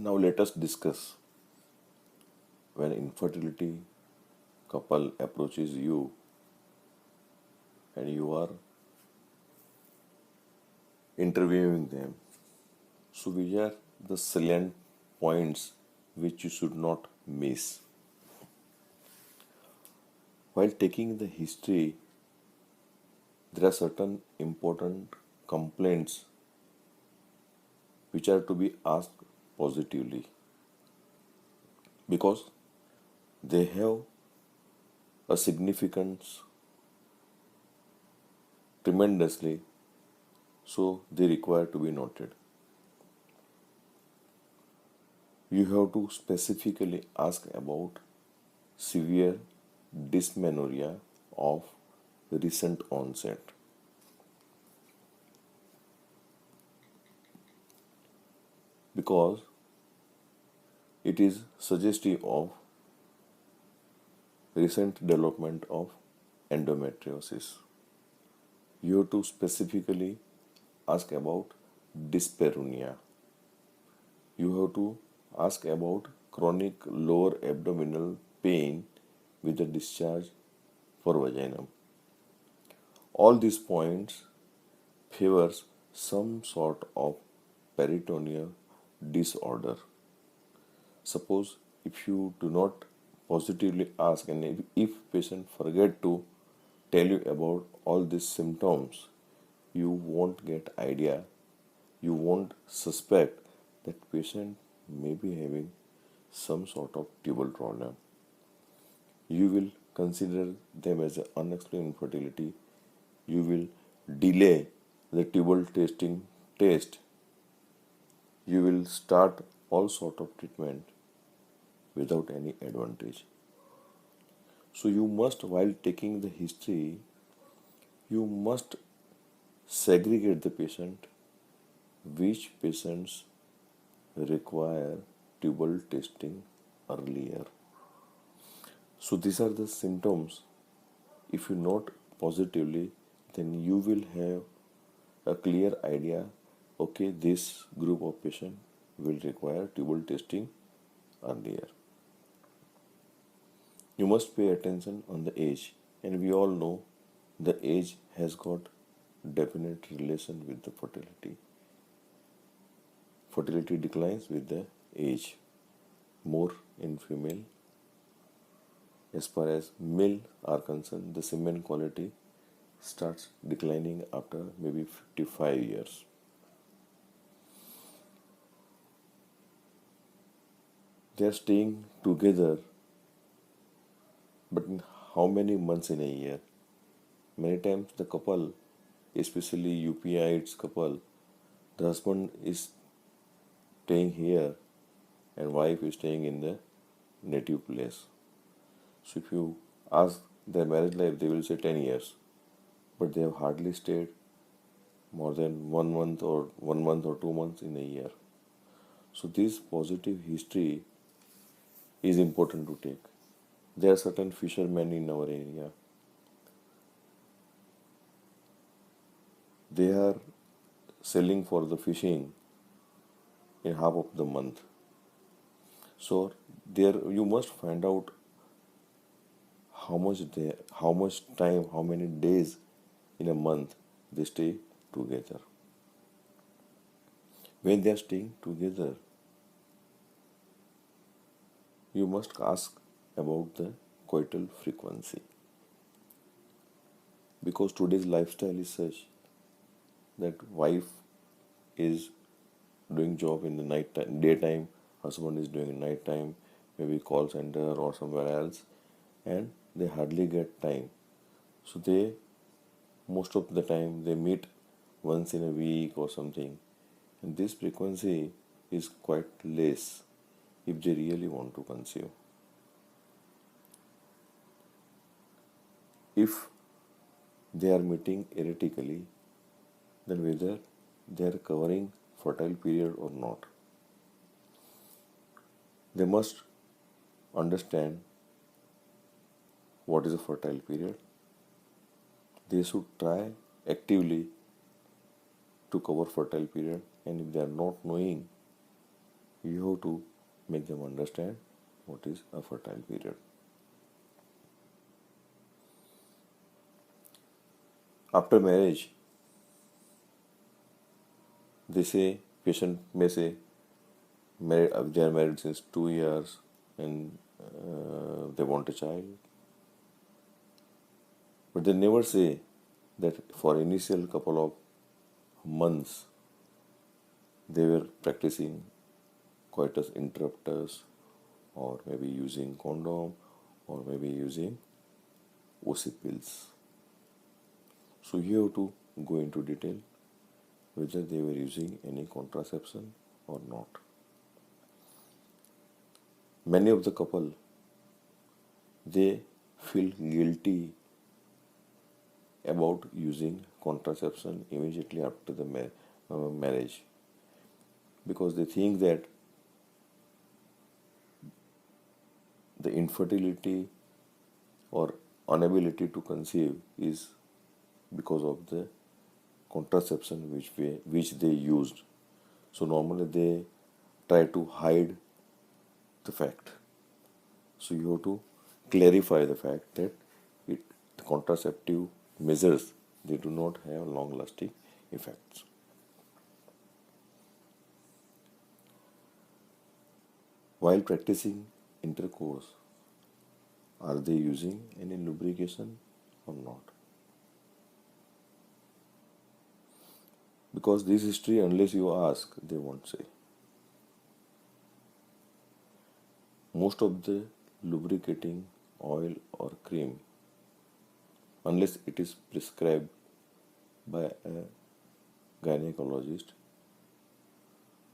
Now let us discuss when infertility couple approaches you and you are interviewing them. So which are the salient points which you should not miss? While taking the history, there are certain important complaints which are to be asked positively because they have a significance tremendously, so they require to be noted. You have to specifically ask about severe dysmenorrhea of recent onset because it is suggestive of recent development of endometriosis. You have to specifically ask about dyspareunia. You have to ask about chronic lower abdominal pain with the discharge for vaginum. All these points favors some sort of peritoneal disorder. Suppose if you do not positively ask and if patient forget to tell you about all these symptoms, you won't get idea, you won't suspect that patient may be having some sort of tubal problem. You will consider them as an unexplained infertility. You will delay the tubal testing test. You will start all sort of treatment without any advantage. So you must, while taking the history, you must segregate the patient, which patients require tubal testing earlier. So these are the symptoms. If you note positively, then you will have a clear idea, okay, this group of patient will require tubal testing earlier. You must pay attention on the age, and we all know the age has got definite relation with the fertility. Fertility declines with the age, more in female. As far as male are concerned, the semen quality starts declining after maybe 55 years. They are staying together, but in how many months in a year? Many times the couple, especially UPI's couple, the husband is staying here and wife is staying in the native place. So if you ask their marriage life, they will say 10 years, but they have hardly stayed more than 1 month or 1 month or 2 months in a year. So this positive history is important to take. There are certain fishermen in our area. They are selling for the fishing in half of the month. So there you must find out how much time, how many days in a month they stay together. When they are staying together, you must ask about the coital frequency. Because today's lifestyle is such that wife is doing job in the night time, daytime, husband is doing night time, maybe call center or somewhere else, and they hardly get time. So they most of the time they meet once in a week or something, and this frequency is quite less if they really want to conceive. If they are meeting erratically, then whether they are covering fertile period or not. They must understand what is a fertile period. They should try actively to cover fertile period, and if they are not knowing, You have to make them understand what is a fertile period. After marriage, they say, patient may say, they are married since 2 years and they want a child. But they never say that for initial couple of months they were practicing coitus interruptus, or maybe using condom, or maybe using OC pills. So you have to go into detail whether they were using any contraception or not. Many of the couple, they feel guilty about using contraception immediately after the marriage, because they think that the infertility or inability to conceive is because of the contraception which they used. So normally they try to hide the fact. So you have to clarify the fact that the contraceptive measures, they do not have long-lasting effects. While practicing intercourse, are they using any lubrication or not? Because this history, unless you ask, they won't say. Most of the lubricating oil or cream, unless it is prescribed by a gynecologist,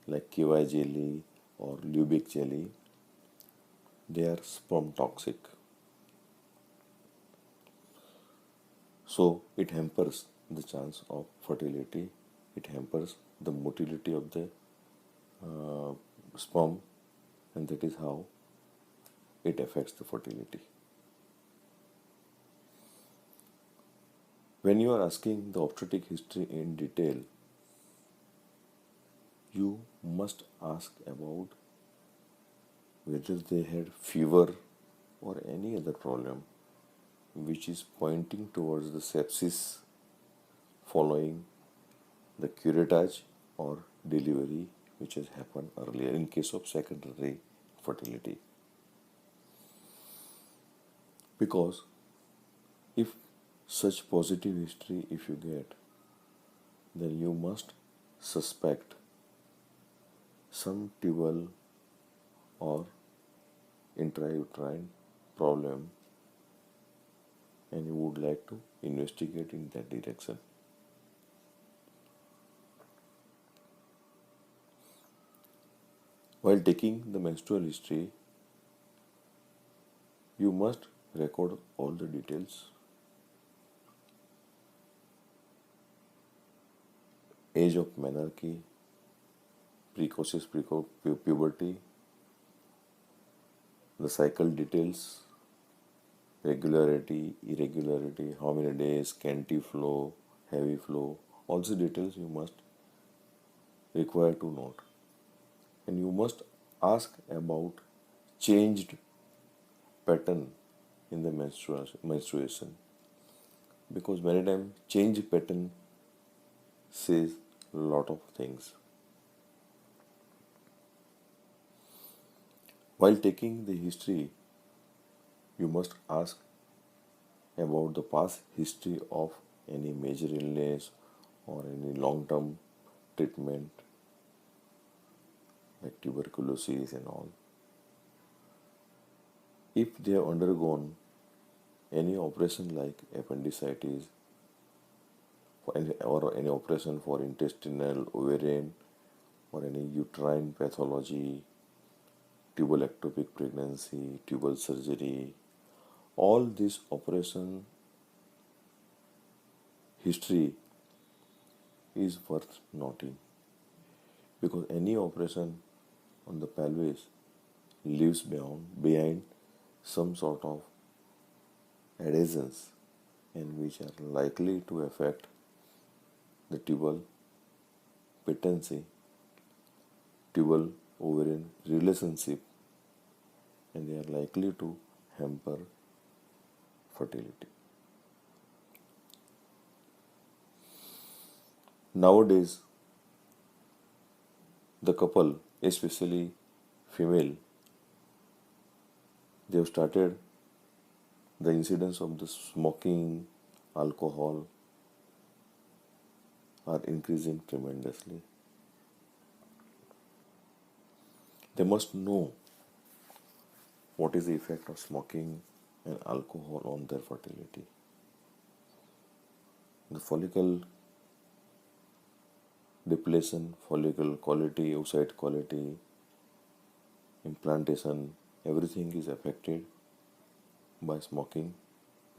like KY jelly or Lubic jelly, they are sperm toxic. So it hampers the chance of fertility, it hampers the motility of the sperm, and that is how it affects the fertility. When you are asking the obstetric history in detail, you must ask about whether they had fever or any other problem which is pointing towards the sepsis following the curettage or delivery which has happened earlier in case of secondary fertility. Because if such positive history if you get, then you must suspect some tubal or intrauterine problem, and you would like to investigate in that direction. While taking the menstrual history, you must record all the details: age of menarche, precocious puberty, the cycle details, regularity, irregularity, how many days, scanty flow, heavy flow, all these details you must require to note. And you must ask about changed pattern in the menstruation, because many times change pattern says a lot of things. While taking the history, you must ask about the past history of any major illness or any long-term treatment like tuberculosis and all. If they have undergone any operation like appendicitis or any operation for intestinal, ovarian, or any uterine pathology, tubal ectopic pregnancy, tubal surgery, all this operation history is worth noting, because any operation on the pelvis leaves behind some sort of adhesions, and which are likely to affect the tubal patency, tubal ovarian relationship, and they are likely to hamper fertility. Nowadays, the couple, especially female, they have started the incidence of the smoking, alcohol are increasing tremendously. They must know what is the effect of smoking and alcohol on their fertility. The follicle depletion, follicle quality, oocyte quality, implantation, everything is affected by smoking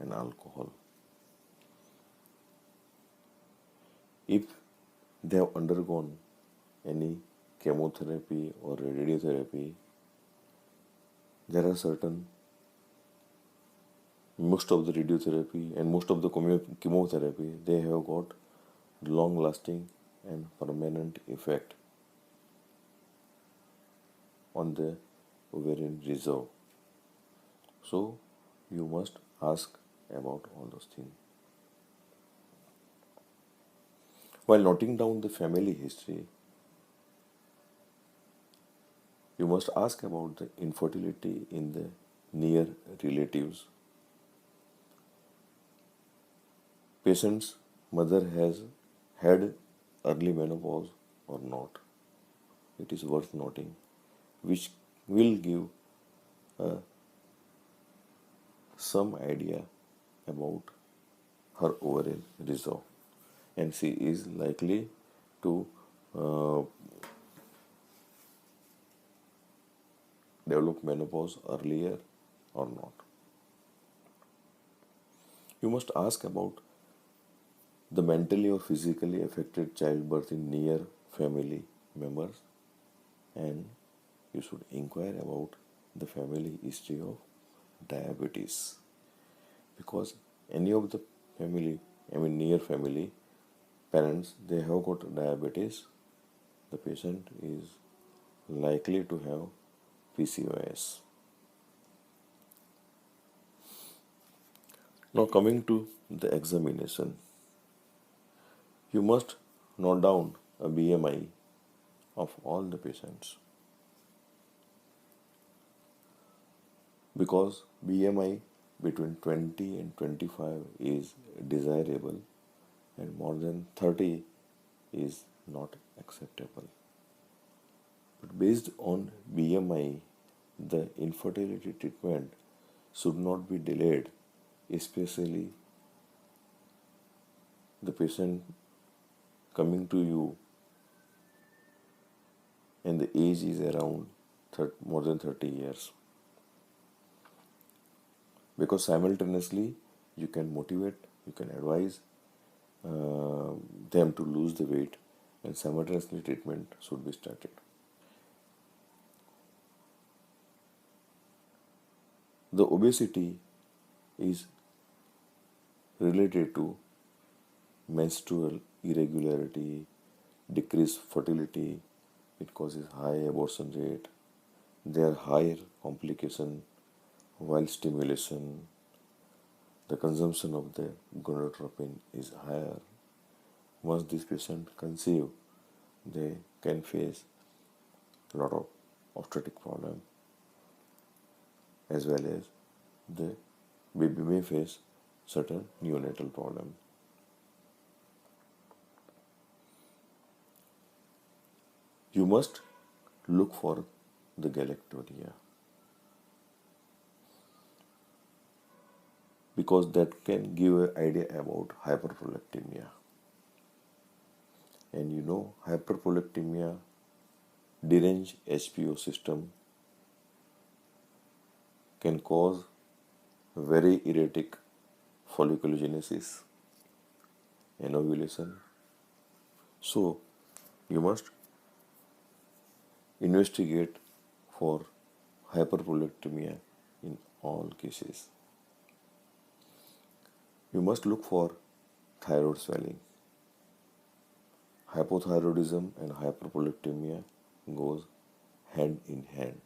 and alcohol. If they have undergone any chemotherapy or radiotherapy, there are certain, most of the radiotherapy and most of the chemotherapy, they have got long lasting and permanent effect on the ovarian reserve. So you must ask about all those things. While noting down the family history, you must ask about the infertility in the near relatives. Patient's mother has had early menopause or not. It is worth noting, which will give some idea about her ovarian reserve, and she is likely to uh, develop menopause earlier or not. You must ask about the mentally or physically affected childbirth in near family members, and you should inquire about the family history of diabetes, because any of the family, near family parents, they have got diabetes, the patient is likely to have PCOS. Now coming to the examination, you must note down a BMI of all the patients, because BMI between 20 and 25 is desirable and more than 30 is not acceptable. But based on BMI, the infertility treatment should not be delayed, especially the patient coming to you and the age is around more than 30 years. Because simultaneously you can motivate, you can advise them to lose the weight, and simultaneously treatment should be started. The obesity is related to menstrual irregularity, decreased fertility, it causes high abortion rate, there are higher complication while stimulation, the consumption of the gonadotropin is higher. Once this patient conceive, they can face a lot of obstetric problem, as well as the baby may face certain neonatal problem. You must look for the galactoria, because that can give an idea about hyperprolactemia. And you know, hyperprolactemia, deranged HPO system can cause very erratic folliculogenesis and ovulation. So you must investigate for hyperprolactemia in all cases. You must look for thyroid swelling. Hypothyroidism and hyperprolactemia goes hand in hand.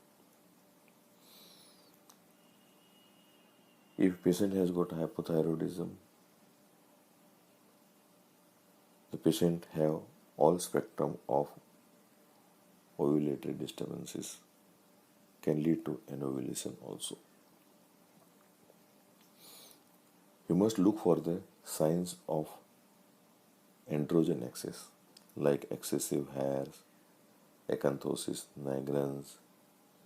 If patient has got hypothyroidism, the patient have all spectrum of ovulatory disturbances, can lead to anovulation also. You must look for the signs of androgen excess like excessive hairs, acanthosis nigrans.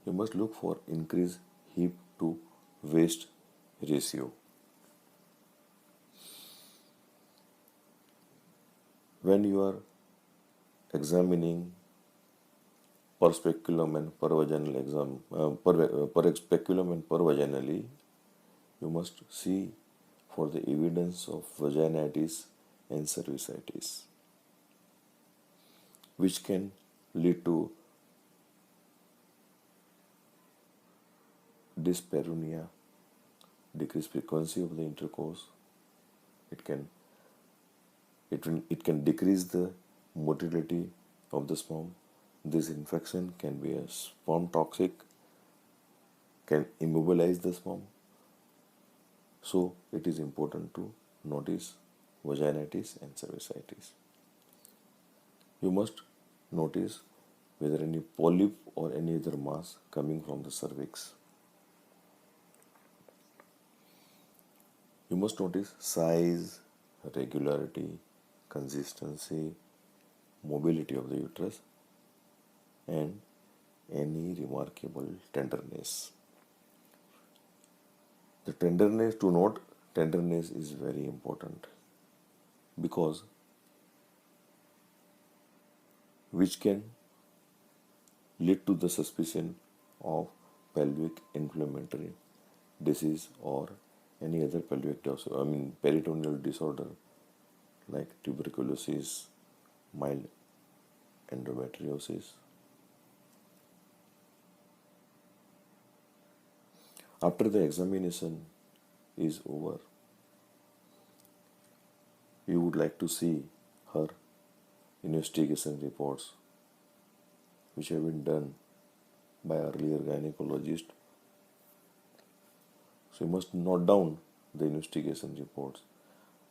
You must look for increased hip to waist ratio. When you are examining per speculum and per vaginal per speculum and per vaginally, you must see for the evidence of vaginitis and cervicitis, which can lead to dyspareunia, decreased frequency of the intercourse. It can decrease the motility of the sperm. This infection can be a sperm toxic, can immobilize the sperm. So it is important to notice vaginitis and cervicitis. You must notice whether any polyp or any other mass coming from the cervix. You must notice size, regularity, consistency, mobility of the uterus, and any remarkable tenderness. The tenderness, to note tenderness is very important because which can lead to the suspicion of pelvic inflammatory disease or any other peritoneal disorder like tuberculosis, mild endometriosis. After the examination is over, you would like to see her investigation reports which have been done by earlier gynecologist. So you must note down the investigation reports.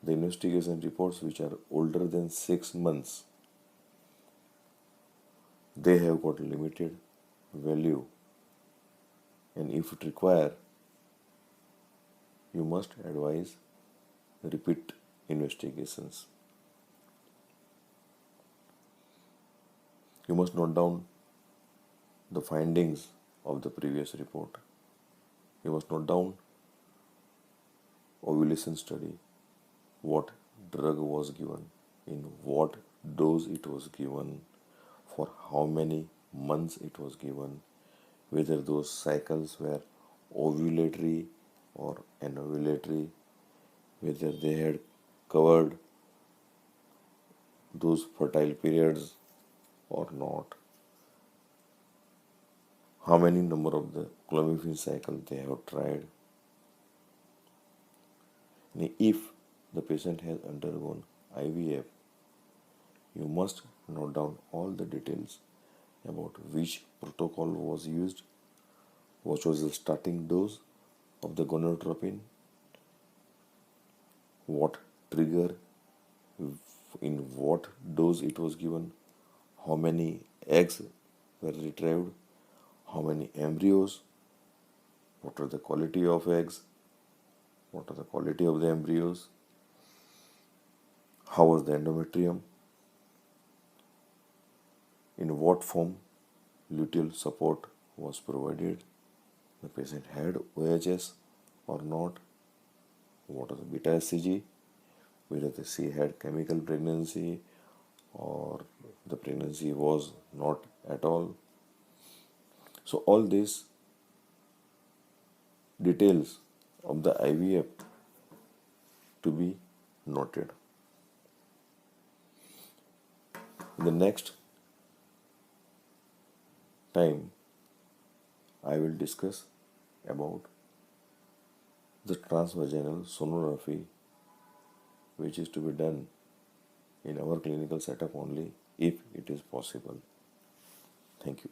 The investigation reports which are older than 6 months, they have got limited value, and if it require, you must advise repeat investigations. You must note down the findings of the previous report. You must note down ovulation study, what drug was given, in what dose it was given, for how many months it was given, whether those cycles were ovulatory or anovulatory, whether they had covered those fertile periods or not, how many number of the clomiphene cycle they have tried. And if the patient has undergone IVF, you must note down all the details about which protocol was used, what was the starting dose of the gonadotropin, what trigger, in what dose it was given, how many eggs were retrieved, how many embryos, what are the quality of eggs, what are the quality of the embryos, how was the endometrium, in what form luteal support was provided, the patient had OHS or not, what is the beta HCG, whether she had chemical pregnancy or the pregnancy was not at all. So all these details of the IVF to be noted. In the next time, I will discuss about the transvaginal sonography, which is to be done in our clinical setup only if it is possible. Thank you.